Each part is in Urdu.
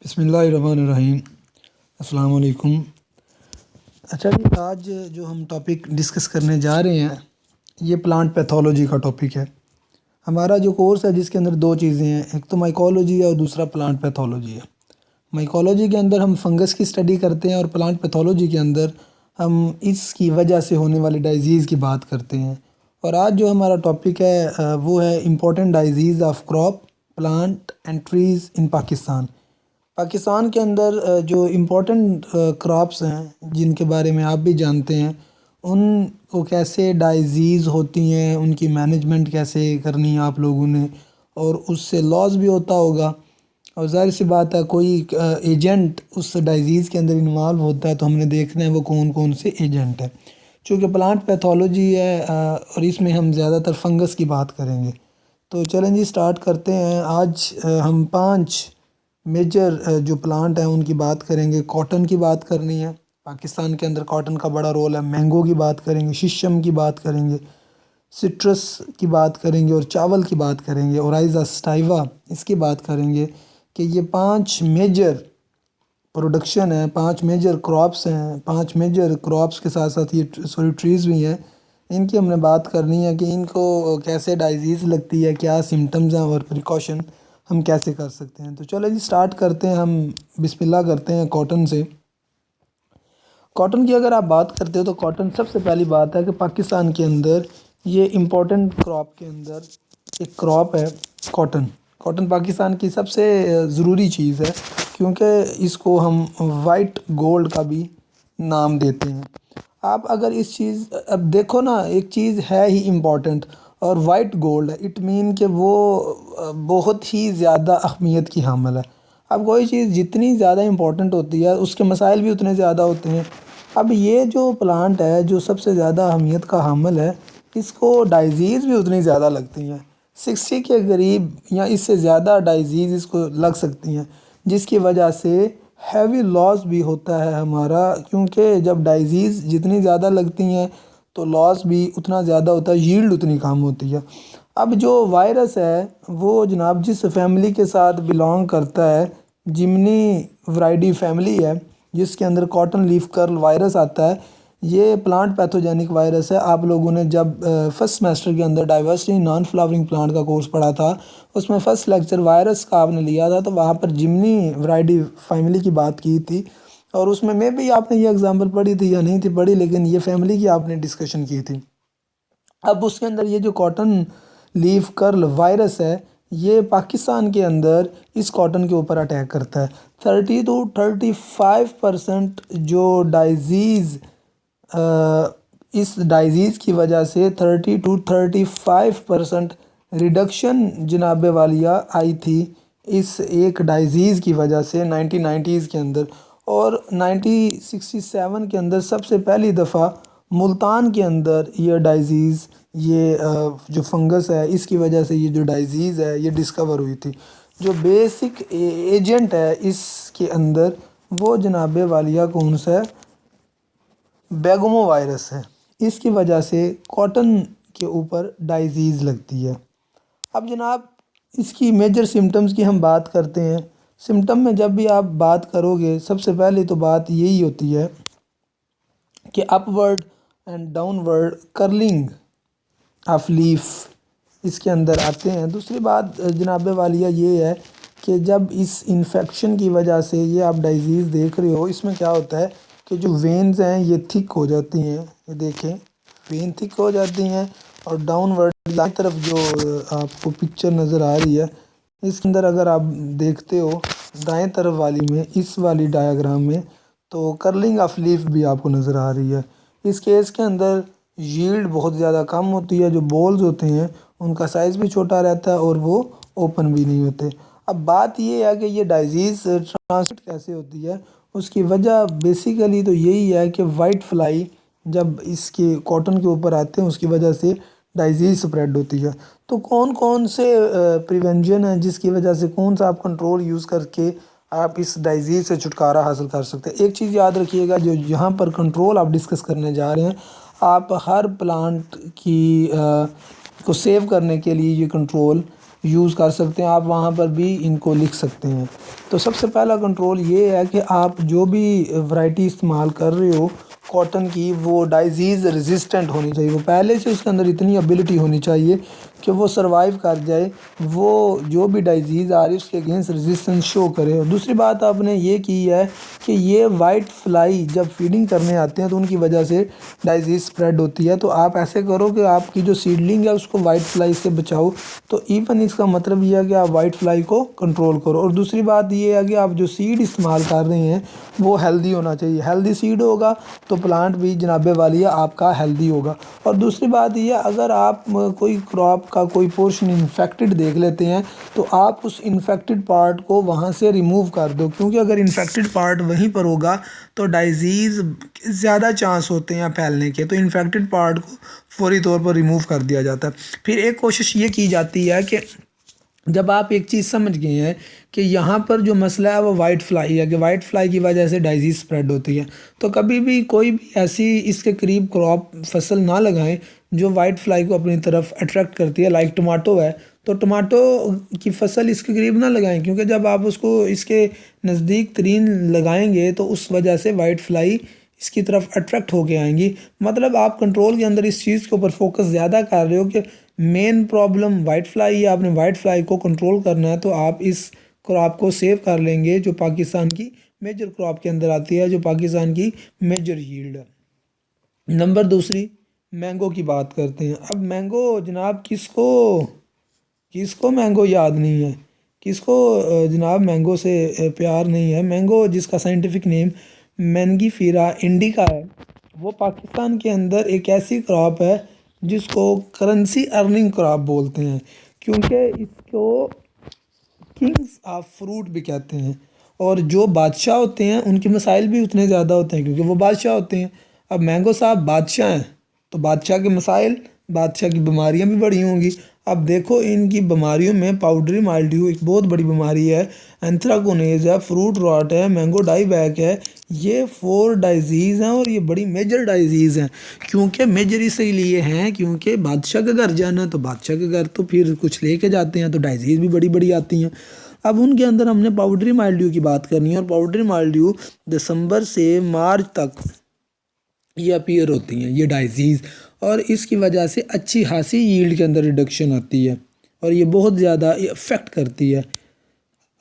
بسم اللہ الرحمن الرحیم۔ السلام علیکم۔ اچھا جی، آج جو ہم ٹاپک ڈسکس کرنے جا رہے ہیں یہ پلانٹ پیتھولوجی کا ٹاپک ہے۔ ہمارا جو کورس ہے جس کے اندر دو چیزیں ہیں، ایک تو مائیکالوجی ہے اور دوسرا پلانٹ پیتھولوجی ہے۔ مائیکالوجی کے اندر ہم فنگس کی اسٹڈی کرتے ہیں اور پلانٹ پیتھولوجی کے اندر ہم اس کی وجہ سے ہونے والی ڈائزیز کی بات کرتے ہیں۔ اور آج جو ہمارا ٹاپک ہے وہ ہے important diseases of crop plant and trees in Pakistan. Pakistan کے اندر جو امپورٹنٹ کراپس ہیں جن کے بارے میں آپ بھی جانتے ہیں، ان کو کیسے ڈائزیز ہوتی ہیں، ان کی مینجمنٹ کیسے کرنی ہے آپ لوگوں نے، اور اس سے لاس بھی ہوتا ہوگا۔ اور ظاہر سی بات ہے کوئی ایجنٹ اس ڈائزیز کے اندر انوالو ہوتا ہے تو ہم نے دیکھنا ہے وہ کون کون سے ایجنٹ ہیں۔ چونکہ پلانٹ پیتھولوجی ہے اور اس میں ہم زیادہ تر فنگس کی بات کریں گے، تو چلیں جی سٹارٹ کرتے ہیں۔ آج ہم 5 میجر جو پلانٹ ہیں ان کی بات کریں گے۔ کاٹن کی بات کرنی ہے، پاکستان کے اندر کاٹن کا بڑا رول ہے۔ مینگو کی بات کریں گے، ششم کی بات کریں گے، سٹرس کی بات کریں گے، اور چاول کی بات کریں گے، اورائزا سٹائیوا اس کی بات کریں گے کہ یہ 5 میجر پروڈکشن ہیں، 5 میجر کراپس ہیں۔ 5 میجر کراپس کے ساتھ ساتھ یہ ٹریز بھی ہیں، ان کی ہم نے بات کرنی ہے کہ ان کو کیسے ڈائزیز لگتی ہے، کیا سمٹمز ہیں اور پریکاشن ہم کیسے کر سکتے ہیں۔ تو چلو جی سٹارٹ کرتے ہیں، ہم بسم اللہ کرتے ہیں کاٹن سے۔ کاٹن کی اگر آپ بات کرتے ہو تو کاٹن سب سے پہلی بات ہے کہ پاکستان کے اندر یہ امپورٹنٹ کراپ کے اندر ایک کراپ ہے کاٹن۔ کاٹن پاکستان کی سب سے ضروری چیز ہے کیونکہ اس کو ہم وائٹ گولڈ کا بھی نام دیتے ہیں۔ آپ اگر اس چیز اب دیکھو نا، ایک چیز ہے ہی امپورٹنٹ اور وائٹ گولڈ ہے، اٹ مین کہ وہ بہت ہی زیادہ اہمیت کی حامل ہے۔ اب کوئی چیز جتنی زیادہ امپورٹنٹ ہوتی ہے اس کے مسائل بھی اتنے زیادہ ہوتے ہیں۔ اب یہ جو پلانٹ ہے جو سب سے زیادہ اہمیت کا حامل ہے، اس کو ڈائزیز بھی اتنی زیادہ لگتی ہیں، 60 کے قریب یا اس سے زیادہ ڈائزیز اس کو لگ سکتی ہیں، جس کی وجہ سے ہیوی لاس بھی ہوتا ہے ہمارا، کیونکہ جب ڈائزیز جتنی زیادہ لگتی ہیں تو لاس بھی اتنا زیادہ ہوتا ہے، ییلڈ اتنی کم ہوتی ہے۔ اب جو وائرس ہے وہ جناب جس فیملی کے ساتھ بلانگ کرتا ہے، جمنی ورائڈی فیملی ہے، جس کے اندر کاٹن لیف کرل وائرس آتا ہے، یہ پلانٹ پیتھوجینک وائرس ہے۔ آپ لوگوں نے جب فرسٹ سیمسٹر کے اندر ڈائیورسٹی نان فلاورنگ پلانٹ کا کورس پڑھا تھا، اس میں فرسٹ لیکچر وائرس کا آپ نے لیا تھا، تو وہاں پر جمنی ورائڈی فیملی کی بات کی تھی، اور اس میں بھی آپ نے یہ اگزامپل پڑھی تھی یا نہیں تھی پڑھی، لیکن یہ فیملی کی آپ نے ڈسکشن کی تھی۔ اب اس کے اندر یہ جو کاٹن لیف کرل وائرس ہے یہ پاکستان کے اندر اس کاٹن کے اوپر اٹیک کرتا ہے۔ 30 to 35% جو ڈائزیز اس ڈائزیز کی وجہ سے 30 to 35% ریڈکشن جناب والیہ آئی تھی اس ایک ڈائزیز کی وجہ سے 1990s کے اندر۔ اور 1967 کے اندر سب سے پہلی دفعہ ملتان کے اندر یہ ڈائزیز، یہ جو فنگس ہے اس کی وجہ سے یہ جو ڈائزیز ہے یہ ڈسکور ہوئی تھی۔ جو بیسک ایجنٹ ہے اس کے اندر وہ جناب والیہ کون سا ہے؟ بیگمو وائرس ہے۔ اس کی وجہ سے کاٹن کے اوپر ڈائزیز لگتی ہے۔ اب جناب اس کی میجر سمٹمز کی ہم بات کرتے ہیں۔ سمٹم میں جب بھی آپ بات کرو گے سب سے پہلے تو بات یہی ہوتی ہے کہ upward and downward curling of leaf اس کے اندر آتے ہیں۔ دوسری بات جناب والیہ یہ ہے کہ جب اس انفیکشن کی وجہ سے یہ آپ ڈائزیز دیکھ رہے ہو، اس میں کیا ہوتا ہے کہ جو وینز ہیں یہ تھک ہو جاتی ہیں، یہ دیکھیں وین تھک ہو جاتی ہیں، اور ڈاؤن ورڈ دائیں طرف جو آپ کو پکچر نظر آ رہی ہے اس کے اندر اگر آپ دیکھتے ہو دائیں طرف والی میں، اس والی ڈایاگرام میں، تو کرلنگ آف لیف بھی آپ کو نظر آ رہی ہے۔ اس کیس کے اندر ییلڈ بہت زیادہ کم ہوتی ہے، جو بولز ہوتے ہیں ان کا سائز بھی چھوٹا رہتا ہے اور وہ اوپن بھی نہیں ہوتے۔ اب بات یہ ہے کہ یہ ڈائزیز ٹرانسمٹ کیسے ہوتی ہے، اس کی وجہ بیسیکلی تو یہی ہے کہ وائٹ فلائی جب اس کے کاٹن کے اوپر آتے ہیں اس کی وجہ سے ڈائزیز سپریڈ ہوتی ہے۔ تو کون کون سے پریونشن ہیں جس کی وجہ سے کون سا آپ کنٹرول یوز کر کے آپ اس ڈائزیز سے چھٹکارا حاصل کر سکتے ہیں؟ ایک چیز یاد رکھیے گا، جو یہاں پر کنٹرول آپ ڈسکس کرنے جا رہے ہیں، آپ ہر پلانٹ کی کو سیو کرنے کے لیے یہ کنٹرول یوز کر سکتے ہیں، آپ وہاں پر بھی ان کو لکھ سکتے ہیں۔ تو سب سے پہلا کنٹرول یہ ہے کہ آپ جو بھی ورائٹی استعمال کر رہے ہو کاٹن کی، وہ ڈائزیز ریزسٹنٹ ہونی چاہیے، وہ پہلے سے اس کے اندر اتنی ابیلٹی ہونی چاہیے کہ وہ سروائیو کر جائے، وہ جو بھی ڈائزیز آ رہی ہے اس کے اگینسٹ ریزسٹنس شو کرے۔ اور دوسری بات آپ نے یہ کی ہے کہ یہ وائٹ فلائی جب فیڈنگ کرنے آتے ہیں تو ان کی وجہ سے ڈائزیز اسپریڈ ہوتی ہے، تو آپ ایسے کرو کہ آپ کی جو سیڈلنگ ہے اس کو وائٹ فلائی سے بچاؤ۔ تو ایون اس کا مطلب یہ ہے کہ آپ وائٹ فلائی کو کنٹرول کرو۔ اور دوسری بات یہ ہے کہ آپ جو سیڈ استعمال کر رہے ہیں وہ ہیلدی ہونا چاہیے، ہیلدی سیڈ ہوگا تو پلانٹ بھی جناب والیہ آپ کا ہیلدی ہوگا۔ اور دوسری بات یہ، اگر آپ کوئی کراپ کا کوئی پورشن انفیکٹڈ دیکھ لیتے ہیں تو آپ اس انفیکٹڈ پارٹ کو وہاں سے ریموو کر دو، کیونکہ اگر انفیکٹڈ پارٹ وہیں پر ہوگا تو ڈائزیز زیادہ چانس ہوتے ہیں پھیلنے کے، تو انفیکٹڈ پارٹ کو فوری طور پر ریموو کر دیا جاتا ہے۔ پھر ایک کوشش یہ کی جاتی ہے کہ جب آپ ایک چیز سمجھ گئے ہیں کہ یہاں پر جو مسئلہ ہے وہ وائٹ فلائی ہے، کہ وائٹ فلائی کی وجہ سے ڈائزیز اسپریڈ ہوتی ہے، تو کبھی بھی کوئی بھی ایسی اس کے قریب کراپ فصل نہ لگائیں جو وائٹ فلائی کو اپنی طرف اٹریکٹ کرتی ہے، لائک ٹماٹو ہے تو ٹماٹو کی فصل اس کے قریب نہ لگائیں، کیونکہ جب آپ اس کو اس کے نزدیک ترین لگائیں گے تو اس وجہ سے وائٹ فلائی اس کی طرف اٹریکٹ ہو کے آئیں گی۔ مطلب آپ کنٹرول کے اندر اس چیز کے اوپر فوکس زیادہ کر رہے ہو کہ مین پرابلم وائٹ فلائی ہے، آپ نے وائٹ فلائی کو کنٹرول کرنا ہے، تو آپ اس کراپ کو سیو کر لیں گے جو پاکستان کی میجر کراپ کے اندر آتی ہے، جو پاکستان کی میجر ییلڈ ہے۔ نمبر دوسری مینگو کی بات کرتے ہیں۔ اب مینگو جناب کس کو مینگو یاد نہیں ہے، کس کو جناب مینگو سے پیار نہیں ہے۔ مینگو جس کا سائنٹیفک نیم مینگی فیرا انڈیکا ہے، وہ پاکستان کے اندر ایک ایسی کراپ ہے جس کو کرنسی ارننگ کراپ بولتے ہیں، کیونکہ اس کو کنگز آف فروٹ بھی کہتے ہیں، اور جو بادشاہ ہوتے ہیں ان کے مسائل بھی اتنے زیادہ ہوتے ہیں کیونکہ وہ بادشاہ ہوتے ہیں۔ اب مینگو صاحب بادشاہ ہیں تو بادشاہ کے مسائل، بادشاہ کی بیماریاں بھی بڑی ہوں گی۔ اب دیکھو ان کی بیماریوں میں پاؤڈری مائلڈیو ایک بہت بڑی بیماری ہے، اینتھراکونیز ہے، فروٹ راٹ ہے، مینگو ڈائی بیک ہے، یہ 4 ڈائزیز ہیں اور یہ بڑی میجر ڈائزیز ہیں۔ کیونکہ میجر اس لیے ہیں کیونکہ بادشاہ کے گھر جانا، تو بادشاہ کے گھر تو پھر کچھ لے کے جاتے ہیں، تو ڈائزیز بھی بڑی بڑی آتی ہیں۔ اب ان کے اندر ہم نے پاؤڈری مائلڈیو کی بات کرنی ہے، اور پاؤڈری مائلڈیو دسمبر سے مارچ تک یہ اپیئر ہوتی ہیں یہ ڈائزیز، اور اس کی وجہ سے اچھی خاصی ییلڈ کے اندر ریڈکشن آتی ہے اور یہ بہت زیادہ افیکٹ کرتی ہے۔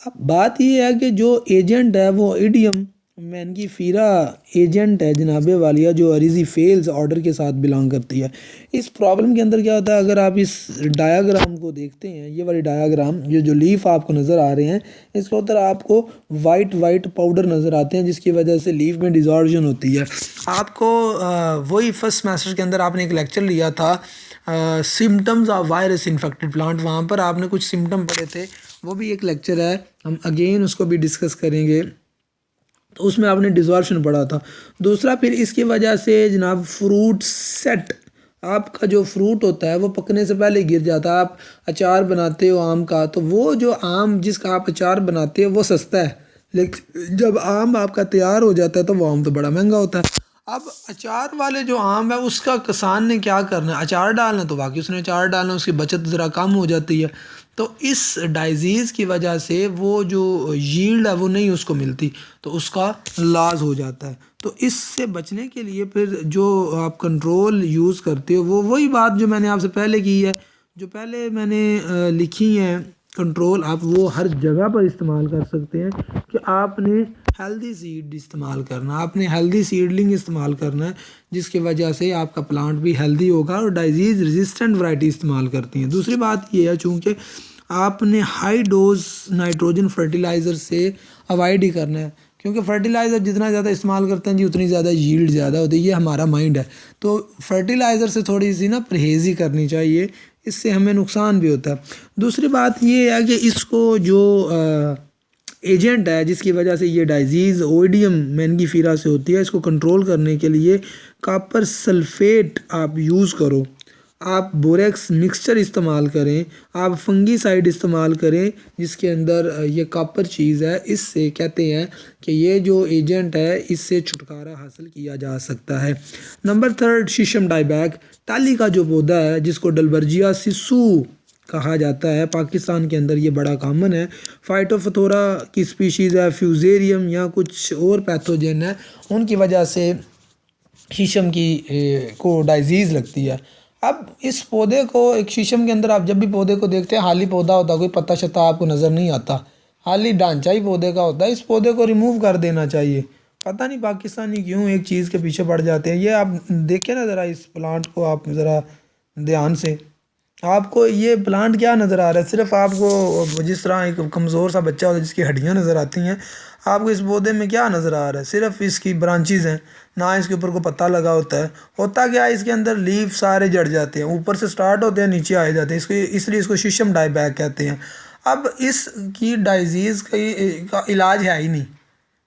اب بات یہ ہے کہ جو ایجنٹ ہے وہ ایڈیم مینگی فیرا ایجنٹ ہے جناب والیہ، جو اریزی فیلز آرڈر کے ساتھ بلانگ کرتی ہے۔ اس پرابلم کے اندر کیا ہوتا ہے، اگر آپ اس ڈایاگرام کو دیکھتے ہیں، یہ والی ڈایاگرام، یہ جو لیف آپ کو نظر آ رہے ہیں، اس کے اوپر آپ کو وائٹ پاؤڈر نظر آتے ہیں، جس کی وجہ سے لیف میں ڈیزارجن ہوتی ہے۔ آپ کو وہی فرسٹ سیمسٹر کے اندر آپ نے ایک لیکچر لیا تھا symptoms of virus infected plant, وہاں پر آپ نے کچھ سمٹم پڑھے تھے، وہ بھی ایک لیکچر ہے، ہم اگین اس کو بھی ڈسکس کریں گے۔ تو اس میں آپ نے ڈیزارپشن پڑھا تھا۔ دوسرا پھر اس کی وجہ سے جناب فروٹ سیٹ، آپ کا جو فروٹ ہوتا ہے وہ پکنے سے پہلے گر جاتا ہے۔ آپ اچار بناتے ہو آم کا، تو وہ جو آم جس کا آپ اچار بناتے ہو وہ سستا ہے، لیکن جب آم آپ کا تیار ہو جاتا ہے تو وہ آم تو بڑا مہنگا ہوتا ہے۔ اب اچار والے جو آم ہے اس کا کسان نے کیا کرنا ہے، اچار ڈالنا، تو باقی اس نے اچار ڈالنا، اس کی بچت ذرا کم ہو جاتی ہے۔ تو اس ڈائزیز کی وجہ سے وہ جو ییلڈ ہے وہ نہیں اس کو ملتی، تو اس کا لاس ہو جاتا ہے۔ تو اس سے بچنے کے لیے پھر جو آپ کنٹرول یوز کرتے ہو، وہ وہی بات جو میں نے آپ سے پہلے کی ہے، جو پہلے میں نے لکھی ہیں کنٹرول، آپ وہ ہر جگہ پر استعمال کر سکتے ہیں کہ آپ نے ہیلدی سیڈ استعمال کرنا، آپ نے ہیلدی سیڈلنگ استعمال کرنا ہے، جس کی وجہ سے آپ کا پلانٹ بھی ہیلدی ہوگا، اور ڈائزیز ریزسٹنٹ ورائٹی استعمال کرتی ہیں۔ دوسری بات یہ ہے چونکہ آپ نے ہائی ڈوز نائٹروجن فرٹیلائزر سے اوائڈ ہی کرنا ہے، کیونکہ فرٹیلائزر جتنا زیادہ استعمال کرتے ہیں جی اتنی زیادہ ییلڈ زیادہ ہوتی ہے، یہ ہمارا مائنڈ ہے۔ تو فرٹیلائزر سے تھوڑی سی پرہیز ہی کرنی چاہیے، اس سے ہمیں نقصان بھی ہوتا ہے۔ دوسری بات یہ ہے کہ اس کو جو ایجنٹ ہے جس کی وجہ سے یہ ڈائزیز اوئیڈیم مینگی فیرا سے ہوتی ہے، اس کو کنٹرول کرنے کے لیے کاپر سلفیٹ آپ یوز کرو، آپ بوریکس مکسچر استعمال کریں، آپ فنگی سائڈ استعمال کریں جس کے اندر یہ کاپر چیز ہے، اس سے کہتے ہیں کہ یہ جو ایجنٹ ہے اس سے چھٹکارا حاصل کیا جا سکتا ہے۔ نمبر 3 شیشم ڈائی بیک، ٹالی کا جو پودا ہے جس کو ڈلبرجیا سسو کہا جاتا ہے، پاکستان کے اندر یہ بڑا کامن ہے۔ فائٹوفتھورا کی سپیشیز ہے، فیوزیریم یا کچھ اور پیتھوجن ہے، ان کی وجہ سے شیشم کی کو ڈائزیز لگتی ہے۔ اب اس پودے کو ایک شیشم کے اندر آپ جب بھی پودے کو دیکھتے ہیں، حالی پودا ہوتا ہے، کوئی پتا شتا آپ کو نظر نہیں آتا، حالی ڈھانچہ ہی پودے کا ہوتا ہے۔ اس پودے کو ریموو کر دینا چاہیے۔ پتہ نہیں پاکستانی کیوں ایک چیز کے پیچھے پڑ جاتے ہیں۔ یہ آپ دیکھیں نا ذرا اس پلانٹ کو، آپ ذرا دھیان سے، آپ کو یہ پلانٹ کیا نظر آ رہا ہے؟ صرف آپ کو جس طرح ایک کمزور سا بچہ ہوتا ہے جس کی ہڈیاں نظر آتی ہیں، آپ کو اس پودے میں کیا نظر آ رہا ہے؟ صرف اس کی برانچیز ہیں، نہ اس کے اوپر کو پتا لگا ہوتا ہے۔ ہوتا کیا ہے، اس کے اندر لیف سارے جڑ جاتے ہیں، اوپر سے سٹارٹ ہوتے ہیں نیچے آئے جاتے ہیں، اس لیے اس کو شیشم ڈائی بیک کہتے ہیں۔ اب اس کی ڈائزیز کا علاج ہے ہی نہیں،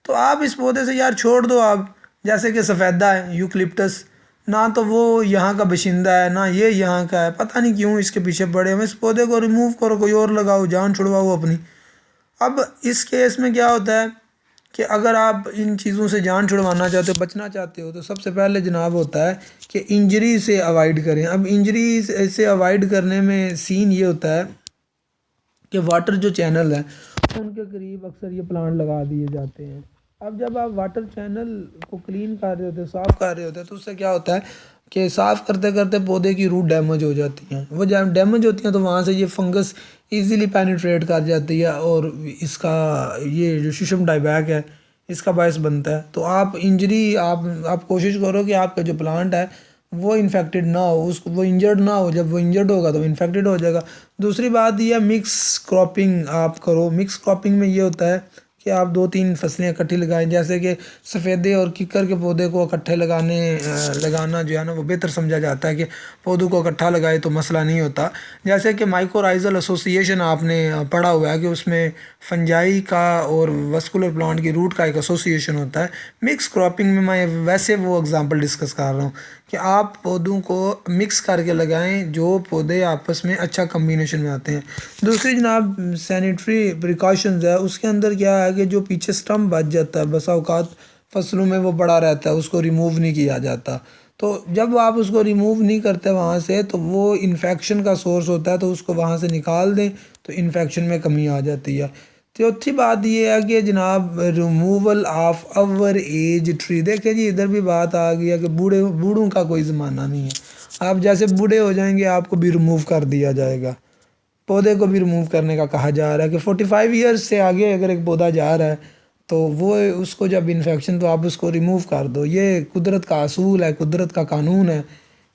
تو آپ اس پودے سے یار چھوڑ دو۔ آپ جیسے کہ سفیدہ ہے، یوکلپٹس، نہ تو وہ یہاں کا باشندہ ہے نہ یہ یہاں کا ہے، پتہ نہیں کیوں اس کے پیچھے پڑے ہوئے۔ اس پودے کو ریموو کرو، کوئی اور لگاؤ، جان چھڑواؤ اپنی۔ اب اس کیس میں کیا ہوتا ہے کہ اگر آپ ان چیزوں سے جان چھڑوانا چاہتے ہو، بچنا چاہتے ہو، تو سب سے پہلے جناب ہوتا ہے کہ انجری سے اوائڈ کریں۔ اب انجری سے اوائڈ کرنے میں سین یہ ہوتا ہے کہ واٹر جو چینل ہے ان کے قریب اکثر یہ پلانٹ لگا دیے جاتے ہیں۔ اب جب آپ واٹر چینل کو کلین کر رہے ہوتے ہیں، صاف کر رہے ہوتے ہیں، تو اس سے کیا ہوتا ہے کہ صاف کرتے کرتے پودے کی روٹ ڈیمیج ہو جاتی ہیں۔ وہ جب ڈیمیج ہوتی ہیں تو وہاں سے یہ فنگس ایزیلی پینیٹریٹ کر جاتی ہے، اور اس کا یہ جو شیشم ڈائی بیک ہے اس کا باعث بنتا ہے۔ تو آپ انجری آپ کوشش کرو کہ آپ کا جو پلانٹ ہے وہ انفیکٹڈ نہ ہو، وہ انجرڈ نہ ہو۔ جب وہ انجرڈ ہوگا تو انفیکٹڈ ہو جائے گا۔ دوسری بات یہ مکس کراپنگ آپ کرو۔ مکس کراپنگ میں یہ ہوتا ہے کہ آپ 2-3 فصلیں اکٹھی لگائیں، جیسے کہ سفیدے اور ککر کے پودے کو اکٹھے لگانا جو ہے نا وہ بہتر سمجھا جاتا ہے کہ پودوں کو اکٹھا لگائے تو مسئلہ نہیں ہوتا۔ جیسے کہ مائکورائزل ایسوسیشن آپ نے پڑھا ہوا ہے کہ اس میں فنجائی کا اور وسکولر پلانٹ کی روٹ کا ایک ایسوسیشن ہوتا ہے۔ مکس کراپنگ میں میں ویسے وہ اگزامپل ڈسکس کر رہا ہوں کہ آپ پودوں کو مکس کر کے لگائیں جو پودے آپس میں اچھا کمبینیشن میں آتے ہیں۔ دوسری جناب سینیٹری پریکاشنز ہے، اس کے اندر کیا ہے کہ جو پیچھے سٹم بچ جاتا ہے، بسا اوقات فصلوں میں وہ پڑا رہتا ہے، اس کو ریموو نہیں کیا جاتا۔ تو جب آپ اس کو ریموو نہیں کرتے وہاں سے تو وہ انفیکشن کا سورس ہوتا ہے، تو اس کو وہاں سے نکال دیں تو انفیکشن میں کمی آ جاتی ہے۔ چوتھی بات یہ ہے کہ جناب removal of over age tree. دیکھیں جی ادھر بھی بات آ گئی ہے کہ بوڑھوں کا کوئی زمانہ نہیں ہے، آپ جیسے بوڑھے ہو جائیں گے آپ کو بھی ریموو کر دیا جائے گا۔ پودے کو بھی ریموو کرنے کا کہا جا رہا ہے کہ 45 ایئرس سے آگے اگر ایک پودا جا رہا ہے تو وہ اس کو جب انفیکشن تو آپ اس کو ریموو کر دو۔ یہ قدرت کا اصول ہے، قدرت کا قانون ہے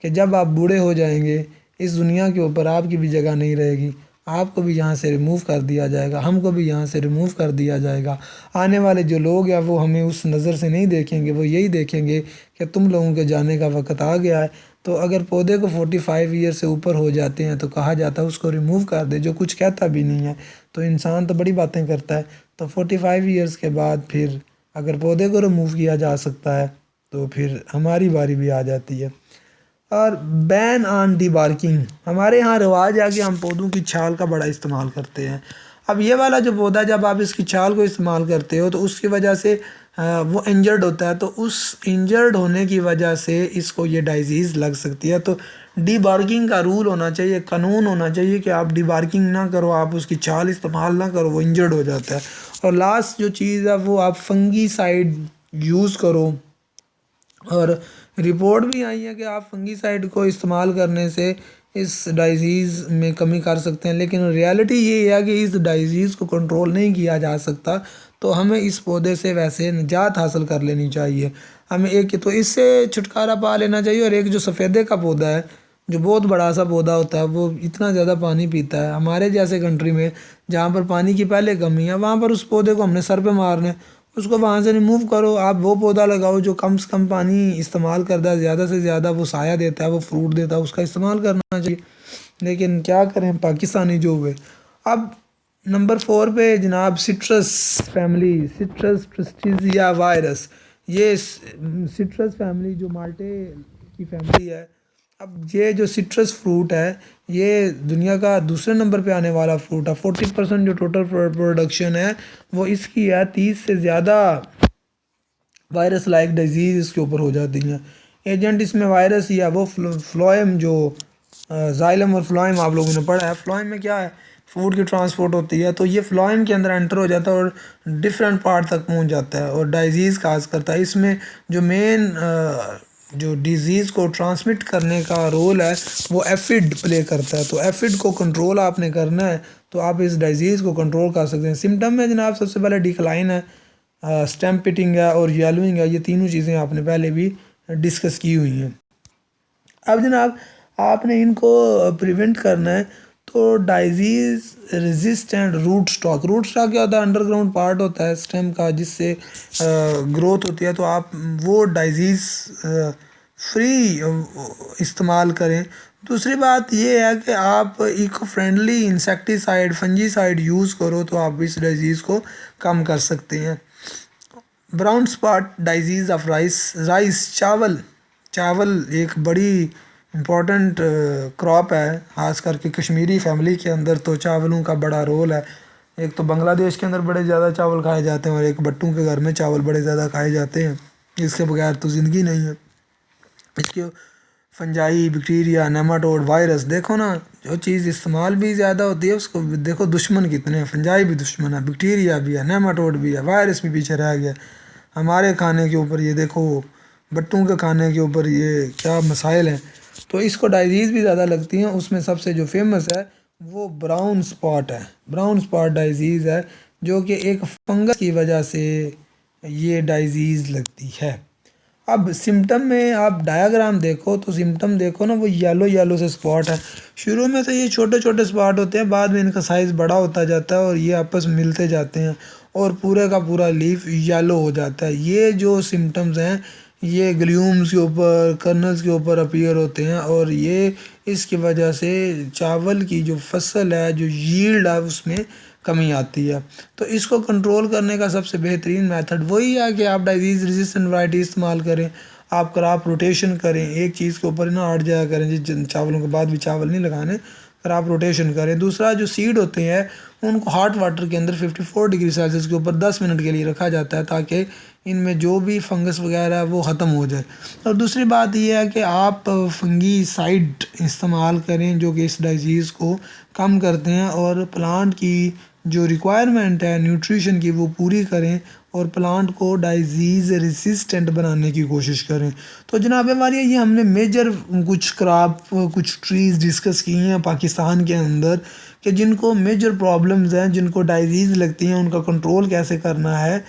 کہ جب آپ بوڑھے ہو جائیں گے اس دنیا کے اوپر آپ کی بھی جگہ نہیں رہے گی، آپ کو بھی یہاں سے ریموو کر دیا جائے گا، ہم کو بھی یہاں سے ریموو کر دیا جائے گا۔ آنے والے جو لوگ ہیں وہ ہمیں اس نظر سے نہیں دیکھیں گے، وہ یہی دیکھیں گے کہ تم لوگوں کے جانے کا وقت آ گیا ہے۔ تو اگر پودے کو 45 ایئر سے اوپر ہو جاتے ہیں تو کہا جاتا ہے اس کو ریموو کر دے، جو کچھ کہتا بھی نہیں ہے۔ تو انسان تو بڑی باتیں کرتا ہے، تو 45 ایئرس کے بعد پھر اگر پودے کو ریموو کیا جا سکتا ہے تو پھر ہماری باری بھی آ جاتی ہے۔ اور بین آن ڈی بارکنگ، ہمارے یہاں رواج ہے کہ ہم پودوں کی چھال کا بڑا استعمال کرتے ہیں۔ اب یہ والا جو پودا جب آپ اس کی چھال کو استعمال کرتے ہو تو اس کی وجہ سے وہ انجرڈ ہوتا ہے، تو اس انجرڈ ہونے کی وجہ سے اس کو یہ ڈائزیز لگ سکتی ہے۔ تو ڈی بارکنگ کا رول ہونا چاہیے، قانون ہونا چاہیے کہ آپ ڈی بارکنگ نہ کرو، آپ اس کی چھال استعمال نہ کرو، وہ انجرڈ ہو جاتا ہے۔ اور لاسٹ جو چیز ہے وہ آپ فنگی سائڈ یوز کرو، اور رپورٹ بھی آئی ہے کہ آپ فنگی سائڈ کو استعمال کرنے سے اس ڈائزیز میں کمی کر سکتے ہیں، لیکن ریالٹی یہ ہے کہ اس ڈائزیز کو کنٹرول نہیں کیا جا سکتا۔ تو ہمیں اس پودے سے ویسے نجات حاصل کر لینی چاہیے، ہمیں ایک تو اس سے چھٹکارا پا لینا چاہیے۔ اور ایک جو سفیدے کا پودا ہے جو بہت بڑا سا پودا ہوتا ہے، وہ اتنا زیادہ پانی پیتا ہے، ہمارے جیسے کنٹری میں جہاں پر پانی کی پہلے کمی ہے وہاں پر اس پودے کو ہم نے سر پہ مارنا ہے، اس کو وہاں سے ریموو کرو۔ آپ وہ پودا لگاؤ جو کم سے کم پانی استعمال کرتا ہے، زیادہ سے زیادہ وہ سایہ دیتا ہے، وہ فروٹ دیتا ہے، اس کا استعمال کرنا چاہیے۔ لیکن کیا کریں پاکستانی جو ہوئے۔ اب نمبر 4 پہ جناب سٹرس فیملی، سٹرس ٹرسٹیزیا وائرس، یہ سٹرس فیملی جو مالٹے کی فیملی ہے۔ اب یہ جو سٹرس فروٹ ہے یہ دنیا کا دوسرے نمبر پہ آنے والا فروٹ ہے۔ 40% جو ٹوٹل پروڈکشن ہے وہ اس کی ہے، 30 سے زیادہ وائرس لائک ڈیزیز اس کے اوپر ہو جاتی ہیں۔ ایجنٹ اس میں وائرس یا وہ فلوئم جو زائلم اور فلوئم آپ لوگوں نے پڑھا ہے. فلوئم میں کیا ہے؟ فوڈ کی ٹرانسپورٹ ہوتی ہے، تو یہ فلوئم کے اندر انٹر ہو جاتا ہے اور ڈفرینٹ پارٹ تک پہنچ جاتا ہے اور ڈائزیز کاز کرتا ہے. اس میں جو مین جو ڈیزیز کو ٹرانسمٹ کرنے کا رول ہے وہ ایفڈ پلے کرتا ہے. تو ایفڈ کو کنٹرول آپ نے کرنا ہے تو آپ اس ڈائزیز کو کنٹرول کر سکتے ہیں. سمٹم میں جناب سب سے پہلے ڈیکلائن ہے، اسٹیم پٹنگ ہے اور یلوئنگ ہے. یہ تینوں چیزیں آپ نے پہلے بھی ڈسکس کی ہوئی ہیں. اب جناب آپ نے ان کو پریونٹ کرنا ہے تو diseases resistant root stock. Root stock کیا ہوتا ہے؟ انڈر گراؤنڈ پارٹ ہوتا ہے اسٹیم کا جس سے گروتھ ہوتی ہے. تو آپ وہ ڈائزیز فری استعمال کریں. دوسری بات یہ ہے کہ آپ eco friendly insecticide فنجی side use کرو تو آپ اس ڈائزیز کو کم کر سکتے ہیں. براؤن اسپاٹ ڈائزیز آف رائس چاول ایک بڑی امپورٹنٹ کراپ ہے، خاص کر کے کشمیری فیملی کے اندر تو چاولوں کا بڑا رول ہے. ایک تو بنگلہ دیش کے اندر بڑے زیادہ چاول کھائے جاتے ہیں اور ایک بٹوں کے گھر میں چاول بڑے زیادہ کھائے جاتے ہیں. اس کے بغیر تو زندگی نہیں ہے. اس کے فنجائی بیکٹیریا نیماٹوڈ وائرس دیکھو نا، جو چیز استعمال بھی زیادہ ہوتی ہے اس کو دیکھو دشمن کتنے ہیں. فنجائی بھی دشمن ہے، بیکٹیریا بھی ہے، نیماٹوڈ بھی ہے، وائرس بھی پیچھے رہ گیا. ہمارے کھانے کے اوپر یہ دیکھو، بٹوں کے کھانے کے اوپر یہ کیا مسائل ہیں. تو اس کو ڈائزیز بھی زیادہ لگتی ہیں. اس میں سب سے جو فیمس ہے وہ براؤن اسپاٹ ہے. براؤن اسپاٹ ڈائزیز ہے جو کہ ایک فنگس کی وجہ سے یہ ڈائزیز لگتی ہے. اب سمٹم میں آپ ڈایاگرام دیکھو تو سمٹم دیکھو نا، وہ یلو سے اسپاٹ ہے. شروع میں تو یہ چھوٹے چھوٹے اسپاٹ ہوتے ہیں، بعد میں ان کا سائز بڑا ہوتا جاتا ہے اور یہ آپس میں ملتے جاتے ہیں اور پورے کا پورا لیف یلو ہو جاتا ہے. یہ جو سمٹمز ہیں یہ گلیومز کے اوپر کرنلز کے اوپر اپیئر ہوتے ہیں اور یہ اس کی وجہ سے چاول کی جو فصل ہے، جو ییلڈ ہے، اس میں کمی آتی ہے. تو اس کو کنٹرول کرنے کا سب سے بہترین میتھڈ وہی ہے کہ آپ ڈائزیز ریزسٹنٹ ورائٹی استعمال کریں. آپ کراپ روٹیشن کریں، ایک چیز کے اوپر نہ ہٹ جایا کریں. جن چاولوں کے بعد بھی چاول نہیں لگانے، کراپ روٹیشن کریں. دوسرا جو سیڈ ہوتے ہیں ان کو ہاٹ واٹر کے اندر 54 ڈگری سیلسیس کے اوپر 10 منٹ کے لیے رکھا جاتا ہے تاکہ ان میں جو بھی فنگس وغیرہ ہے وہ ختم ہو جائے. اور دوسری بات یہ ہے کہ آپ فنگی سائڈ استعمال کریں جو کہ اس ڈائزیز کو کم کرتے ہیں اور پلانٹ کی جو ریکوائرمنٹ ہے نیوٹریشن کی وہ پوری کریں اور پلانٹ کو ڈائزیز ریزسٹنٹ بنانے کی کوشش کریں. تو جناب ہماری یہ ہم نے میجر کچھ کراپ کچھ ٹریز ڈسکس کی ہیں پاکستان کے اندر کہ جن کو میجر پرابلمز ہیں، جن کو ڈائزیز لگتی ہیں، ان کا کنٹرول کیسے کرنا ہے.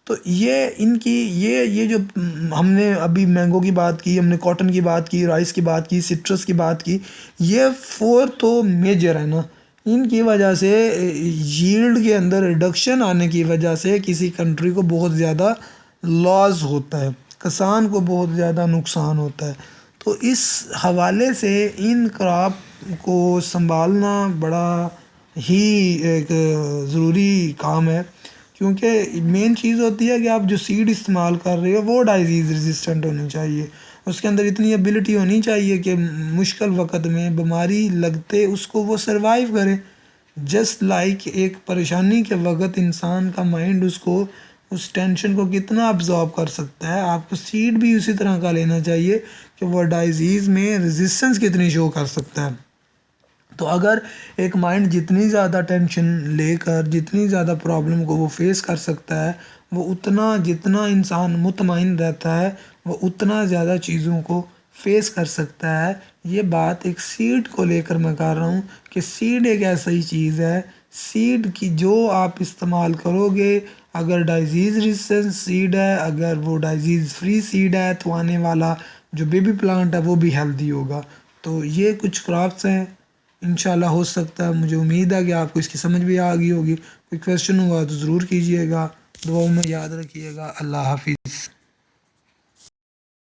تو یہ ان کی یہ جو ہم نے ابھی مینگو کی بات کی، ہم نے کاٹن کی بات کی، رائس کی بات کی، سٹرس کی بات کی، یہ 4 تو میجر ہے نا. ان کی وجہ سے ییلڈ کے اندر ریڈکشن آنے کی وجہ سے کسی کنٹری کو بہت زیادہ لاس ہوتا ہے، کسان کو بہت زیادہ نقصان ہوتا ہے. تو اس حوالے سے ان کراپ کو سنبھالنا بڑا ہی ایک ضروری کام ہے، کیونکہ مین چیز ہوتی ہے کہ آپ جو سیڈ استعمال کر رہے ہو وہ ڈائزیز ریزسٹنٹ ہونی چاہیے. اس کے اندر اتنی ایبلٹی ہونی چاہیے کہ مشکل وقت میں بیماری لگتے اس کو وہ سروائیو کرے. جسٹ لائک ایک پریشانی کے وقت انسان کا مائنڈ اس کو اس ٹینشن کو کتنا ابزارب کر سکتا ہے، آپ کو سیڈ بھی اسی طرح کا لینا چاہیے کہ وہ ڈائزیز میں ریزسٹنس کتنی شو کر سکتا ہے. تو اگر ایک مائنڈ جتنی زیادہ ٹینشن لے کر جتنی زیادہ پرابلم کو وہ فیس کر سکتا ہے، وہ اتنا جتنا انسان مطمئن رہتا ہے وہ اتنا زیادہ چیزوں کو فیس کر سکتا ہے. یہ بات ایک سیڈ کو لے کر میں کر رہا ہوں کہ سیڈ ایک ایسی چیز ہے، سیڈ کی جو آپ استعمال کرو گے، اگر ڈائزیز ریزسٹنٹ سیڈ ہے، اگر وہ ڈائزیز فری سیڈ ہے تو آنے والا جو بیبی پلانٹ ہے وہ بھی ہیلدی ہوگا. تو یہ کچھ کراپس ہیں، انشاءاللہ ہو سکتا ہے، مجھے امید ہے کہ آپ کو اس کی سمجھ بھی آ گئی ہوگی. کوئی کویسچن ہوا تو ضرور کیجیے گا. دعاؤں میں یاد رکھیے گا. اللہ حافظ.